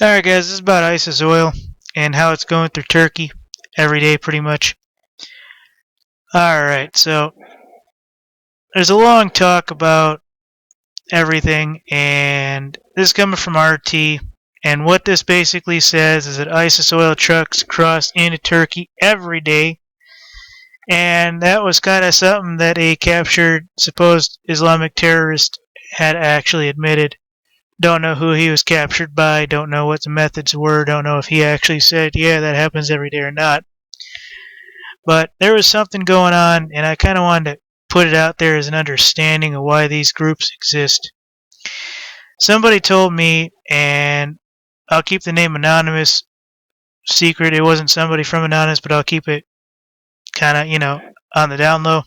Alright guys, this is about ISIS oil and how it's going through Turkey every day pretty much. Alright, so there's a long talk about everything, and this is coming from RT, and what this basically says is that ISIS oil trucks cross into Turkey every day, and that was kind of something that a captured supposed Islamic terrorist had actually admitted. Don't know who he was captured by, don't know what the methods were, don't know if he actually said, yeah, that happens every day or not. But there was something going on, and I kind of wanted to put it out there as an understanding of why these groups exist. Somebody told me, and I'll keep the name anonymous, secret. It wasn't somebody from Anonymous, but I'll keep it kind of, on the down low.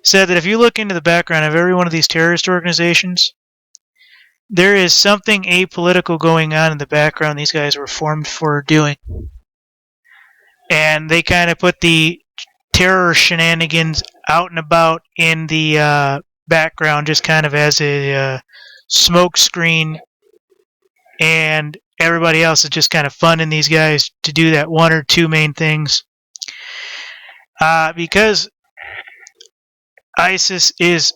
Said that if you look into the background of every one of these terrorist organizations, there is something apolitical going on in the background these guys were formed for doing. And they kind of put the terror shenanigans out and about in the background just kind of as a smoke screen, and everybody else is just kind of funding these guys to do that one or two main things. Because ISIS is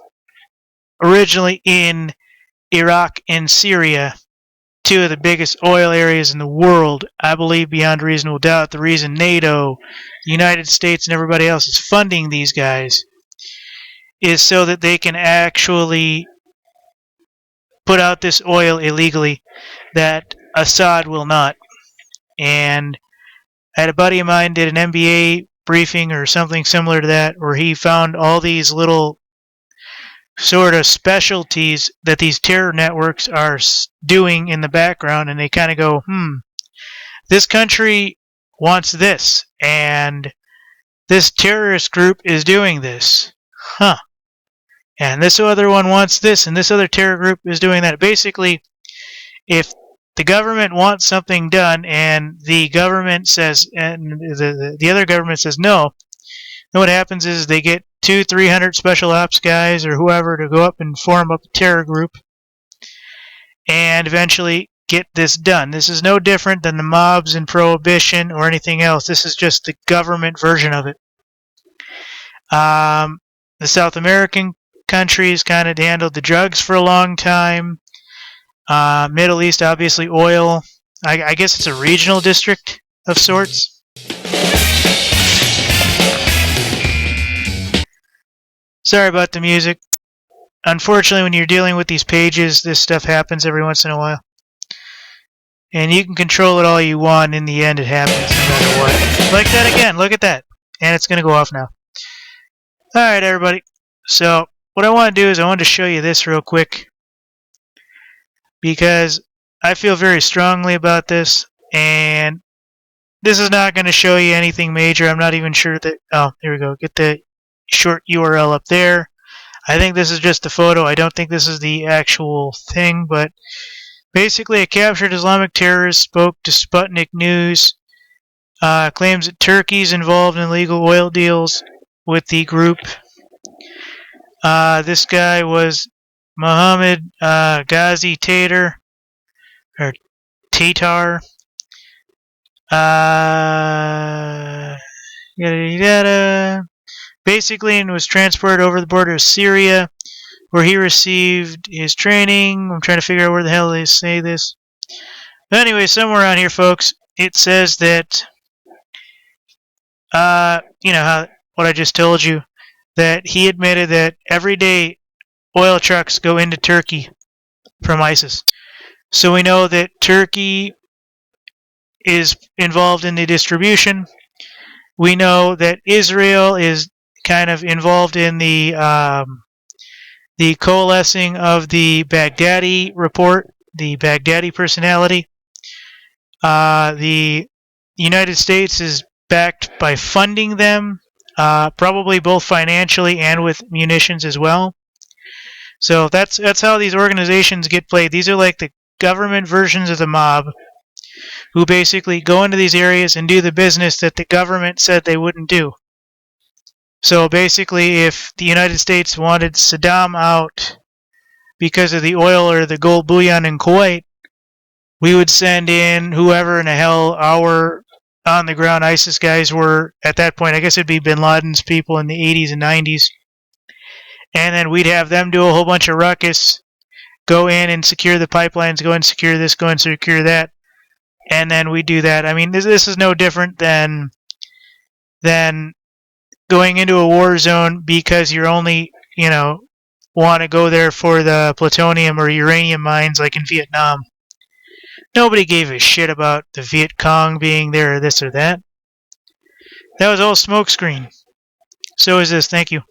originally in Iraq and Syria, two of the biggest oil areas in the world, I believe beyond reasonable doubt the reason NATO, the United States, and everybody else is funding these guys is so that they can actually put out this oil illegally that Assad will not. And I had a buddy of mine did an MBA briefing or something similar to that, where he found all these little sort of specialties that these terror networks are doing in the background, and they kind of go, this country wants this, and this terrorist group is doing this. And this other one wants this, and this other terror group is doing that. Basically, if the government wants something done, and the government says, and the other government says no, then what happens is they get 200-300 special ops guys or whoever to go up and form up a terror group, and eventually get this done. This is no different than the mobs in Prohibition or anything else. This is just the government version of it. The South American countries kind of handled the drugs for a long time. Middle East, obviously, oil. I guess it's a regional district of sorts. Sorry about the music. Unfortunately, when you're dealing with these pages, this stuff happens every once in a while. And you can control it all you want. In the end, it happens no matter what. Like that again. Look at that. And it's going to go off now. Alright, everybody. So, what I want to do is I want to show you this real quick, because I feel very strongly about this, and this is not going to show you anything major. I'm not even sure that... Oh, here we go. Get the short URL up there. I think this is just the photo. I don't think this is the actual thing, but basically a captured Islamic terrorist spoke to Sputnik News, claims that Turkey's involved in illegal oil deals with the group. This guy was Mohammed Ghazi Tatar, or Tatar. Basically, and was transported over the border of Syria, where he received his training. I'm trying to figure out where the hell they say this. But anyway, somewhere around here, folks, it says that, what I just told you, that he admitted that every day oil trucks go into Turkey from ISIS. So we know that Turkey is involved in the distribution. We know that Israel is kind of involved in the coalescing of the Baghdadi report, the Baghdadi personality. The United States is backed by funding them, probably both financially and with munitions as well. So that's how these organizations get played. These are like the government versions of the mob, who basically go into these areas and do the business that the government said they wouldn't do. So basically, if the United States wanted Saddam out because of the oil or the gold bullion in Kuwait, We would send in whoever in the hell our on the ground ISIS guys were at that point. I guess it'd be bin Laden's people in the 80s and 90s. And then we'd have them do a whole bunch of ruckus, go in and secure the pipelines, go and secure this, go and secure that. And then we do that. I mean, this is no different than going into a war zone because you're only, want to go there for the plutonium or uranium mines like in Vietnam. Nobody gave a shit about the Viet Cong being there or this or that. That was all smokescreen. So is this. Thank you.